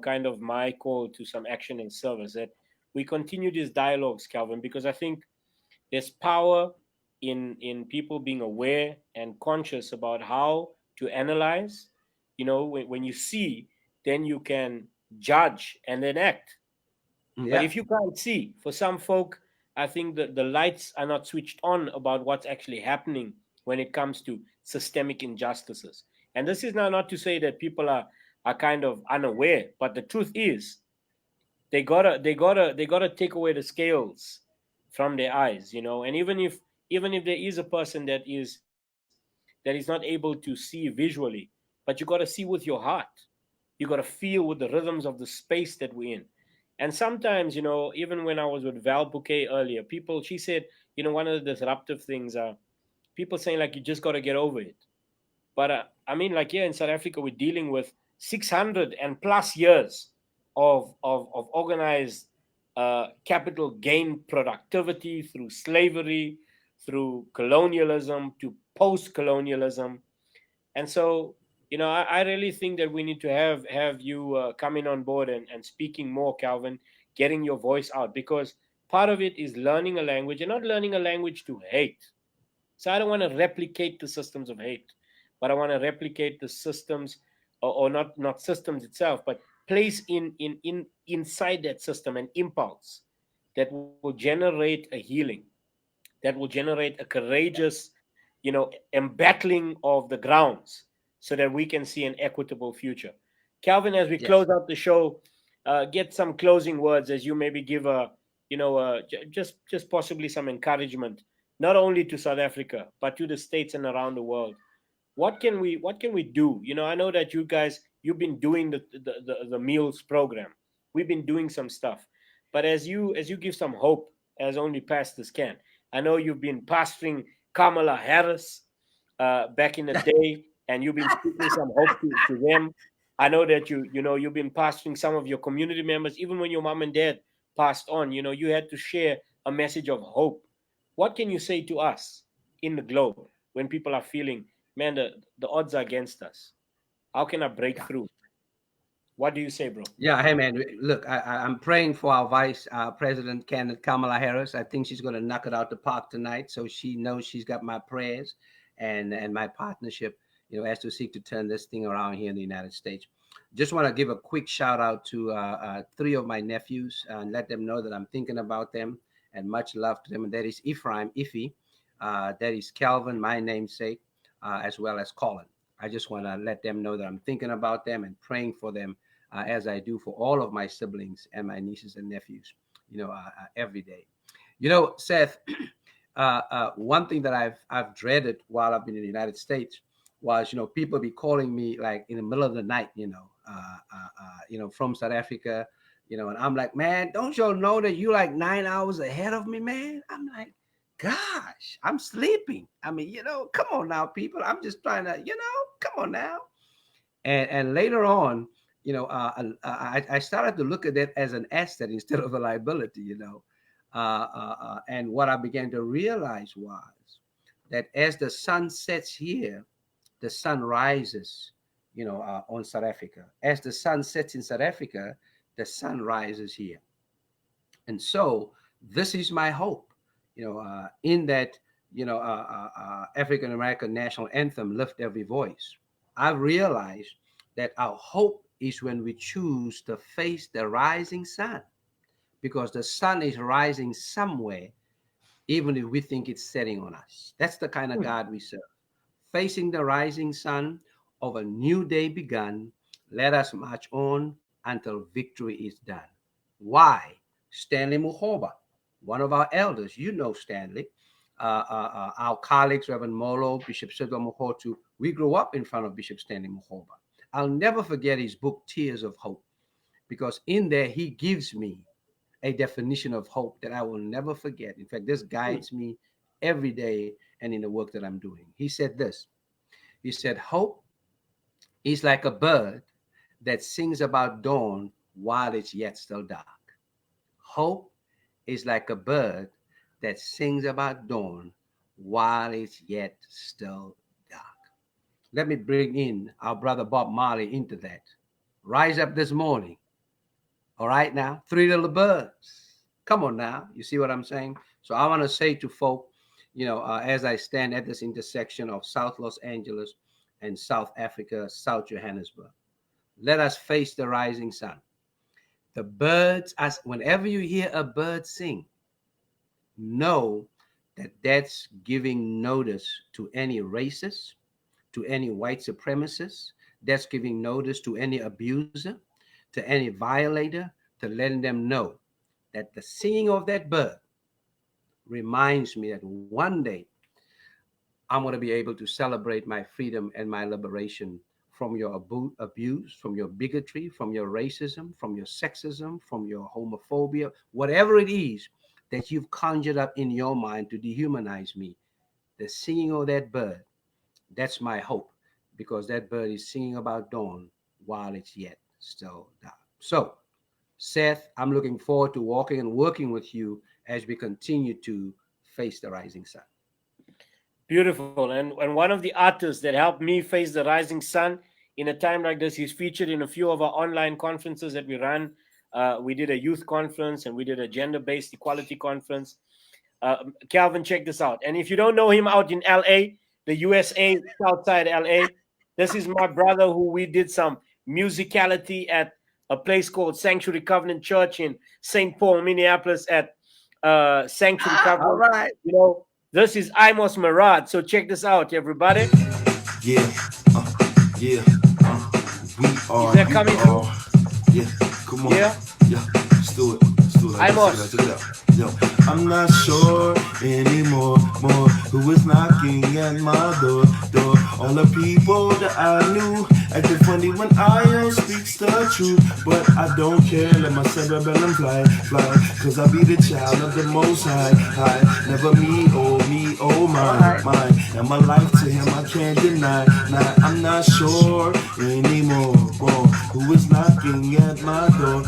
kind of my call to some action and service, that we continue these dialogues, Calvin, because I think there's power in people being aware and conscious about how to analyze. When you see, then you can judge and then act. But Yeah. if you can't see, for some folk, I think that the lights are not switched on about what's actually happening when it comes to systemic injustices. And this is now not to say that people are kind of unaware, but the truth is they gotta take away the scales from their eyes, and even if there is a person that is not able to see visually, but you got to see with your heart. You got to feel with the rhythms of the space that we're in. And sometimes, even when I was with Val Bouquet earlier, she said, one of the disruptive things are people saying, like, you just got to get over it. But I mean, like, here in South Africa, we're dealing with 600 and plus years of organized capital gain productivity through slavery, through colonialism to post colonialism. And so, I really think that we need to have you coming on board and speaking more, Calvin, getting your voice out, because part of it is learning a language, and not learning a language to hate. So I don't want to replicate the systems of hate, but I want to replicate the systems, or not systems itself, but place inside that system an impulse that will generate a healing, that will generate a courageous, embattling of the grounds, so that we can see an equitable future. Calvin, as we Yes. close out the show, get some closing words, as you maybe give just possibly some encouragement, not only to South Africa but to the states and around the world. What can we do? I know that you've been doing the meals program. We've been doing some stuff, but as you give some hope, as only pastors can. I know you've been pastoring Kamala Harris back in the day, and you've been speaking some hope to them. I know that you've been pastoring some of your community members, even when your mom and dad passed on. You had to share a message of hope. What can you say to us in the globe when people are feeling, man, the odds are against us? How can I break Yeah. through? What do you say, bro? Yeah, hey man, look, I'm praying for our Vice President candidate Kamala Harris. I think she's going to knock it out the park tonight. So she knows she's got my prayers and my partnership, as to seek to turn this thing around here in the United States. Just want to give a quick shout out to three of my nephews and let them know that I'm thinking about them, and much love to them. And that is Ephraim, Iffy, that is Kelvin, my namesake, as well as Colin. I just want to let them know that I'm thinking about them and praying for them, as I do for all of my siblings and my nieces and nephews, every day. Seth, one thing that I've dreaded while I've been in the United States was, people be calling me like in the middle of the night, from South Africa, and I'm like, man, don't y'all know that you like 9 hours ahead of me, man? I'm like, gosh, I'm sleeping. I mean, come on now, people. I'm just trying to, come on now. And later on, I started to look at it as an asset instead of a liability, and what I began to realize was that as the sun sets here, the sun rises, on South Africa. As the sun sets in South Africa, the sun rises here. And so this is my hope, in that, African American national anthem, Lift Every Voice. I've realized that our hope is when we choose to face the rising sun, because the sun is rising somewhere, even if we think it's setting on us. That's the kind of God we serve. Facing the rising sun of a new day begun, let us march on until victory is done. Why? Stanley Muhoba, one of our elders, Stanley, our colleagues, Reverend Molo, Bishop Sidwa Muhotu, we grew up in front of Bishop Stanley Muhoba. I'll never forget his book, Tears of Hope, because in there he gives me a definition of hope that I will never forget. In fact, this guides me every day and in the work that I'm doing. He said this. He said, hope is like a bird that sings about dawn while it's yet still dark. Hope is like a bird that sings about dawn while it's yet still dark. Let me bring in our brother Bob Marley into that rise up this morning. All right, now, three little birds. Come on now. You see what I'm saying? So I want to say to folk, as I stand at this intersection of South Los Angeles and South Africa, South Johannesburg, let us face the rising sun. The birds, as whenever you hear a bird sing, know that that's giving notice to any racist, to any white supremacist, that's giving notice to any abuser, to any violator, to letting them know that the singing of that bird reminds me that one day I'm going to be able to celebrate my freedom and my liberation from your abuse, from your bigotry, from your racism, from your sexism, from your homophobia, whatever it is that you've conjured up in your mind to dehumanize me. The singing of that bird, that's my hope, because that bird is singing about dawn while it's yet still dark. So, Seth, I'm looking forward to walking and working with you as we continue to face the rising sun. Beautiful. And one of the artists that helped me face the rising sun in a time like this, he's featured in a few of our online conferences that we run. We did a youth conference and we did a gender-based equality conference. Calvin, check this out. And if you don't know him out in LA, the USA, Southside LA, this is my brother who we did some musicality at a place called Sanctuary Covenant Church in St. Paul, Minneapolis at Sanctuary All Covenant. right. This is Imos Marad. So check this out, everybody. Yeah, yeah, we are. Is that coming through? Yeah, come on. Yeah. Let's do it. Like Imos. check it out. Yo, I'm not sure anymore, who is knocking at my door. All the people that I knew acting funny when I speaks the truth, but I don't care. Let my cerebellum fly, cause I be the child of the Most High. Never me, oh my. And my life to Him I can't deny. Nah, I'm not sure anymore, who is knocking at my door.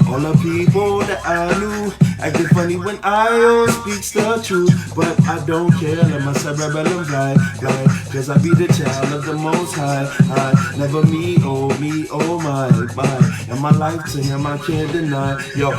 All the people that I knew acting funny when I speaks the truth, but I don't care. Let my cerebellum fly, cause I be the child of the Most High. Never me, oh my. And my life to Him I can't deny. Yo,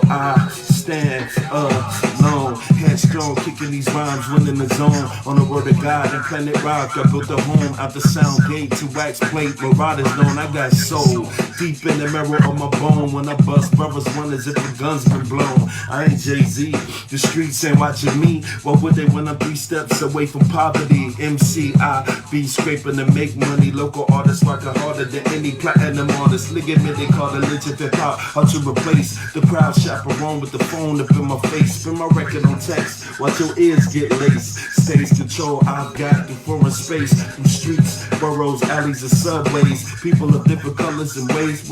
I stand alone, headstrong, kicking these rhymes, winning the zone. On the word of God and Planet Rock, I built a home out the sound gate to wax plate. Marauders known, I got soul deep in the marrow of my bone. When I bust, brothers wonder as if the gun's been blown. I ain't Jay-Z, the streets ain't watching me. What would they when I'm 3 steps away from poverty? MC, I be scraping to make money. Local artists rockin' harder than any platinum artist. Ligament they call the legend hip hop. How to replace the proud chaperone with the phone up in my face. Spin my record on text, watch your ears get laced. Stage control, I've got the foreign space. Through streets, boroughs, alleys, and subways. People of different colors and ways.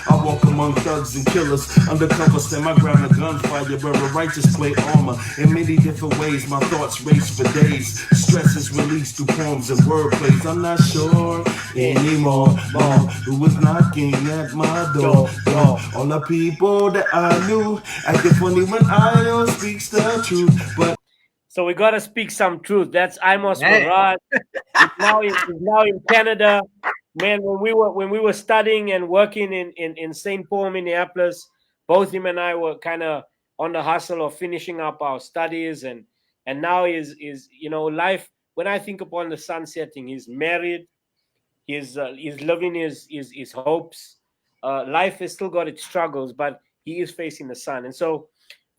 I walk among thugs and killers. Undercover, stand my ground, a gunfire, where a righteous play armor. In many different ways, my thoughts race for days. Stress is released through poems and wordplays. I'm not sure anymore, who was knocking at my door. All the people that I knew acting funny when I speaks the truth, but So we gotta speak some truth. That's Imos Marad. He's now in Canada. Man, when we were studying and working in St. Paul, Minneapolis, both him and I were kind of on the hustle of finishing up our studies, and now is life. When I think upon the sun setting, he's married, he's living his hopes. Life has still got its struggles, but he is facing the sun. And so,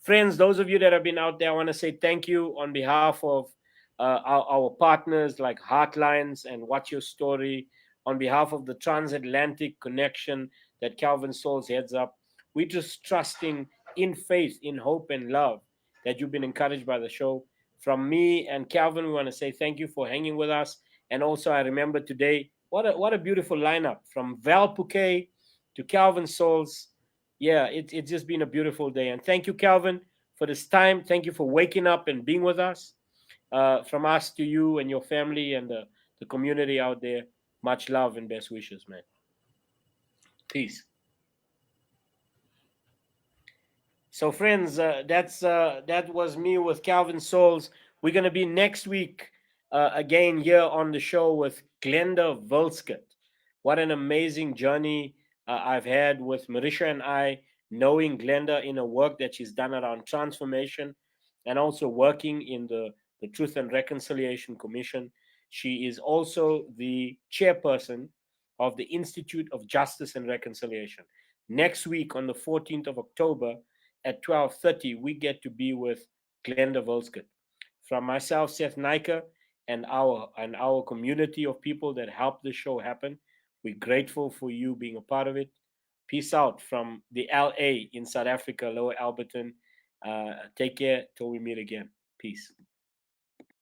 friends, those of you that have been out there, I want to say thank you on behalf of our partners like Heartlines and What's Your Story, on behalf of the transatlantic connection that Kelvin Sauls heads up. We're just trusting in faith, in hope, and love that you've been encouraged by the show. From me and Kelvin, we want to say thank you for hanging with us. And also, I remember today, what a beautiful lineup from Val Pouquet to Kelvin Sauls. Yeah, it's just been a beautiful day. And thank you, Kelvin, for this time. Thank you for waking up and being with us. From us to you and your family and the community out there, much love and best wishes, man. Peace. So, friends, that was me with Kelvin Sauls. We're going to be next week again here on the show with Glenda Volskett. What an amazing journey I've had with Marisha and I, knowing Glenda in her work that she's done around transformation and also working in the Truth and Reconciliation Commission. She is also the chairperson of the Institute of Justice and Reconciliation. Next week on the 14th of October at 12:30, we get to be with Glenda Volskut. From myself, Seth Niker, and our community of people that helped this show happen, we're grateful for you being a part of it. Peace out from the LA in South Africa, Lower Alberton. Take care till we meet again. Peace.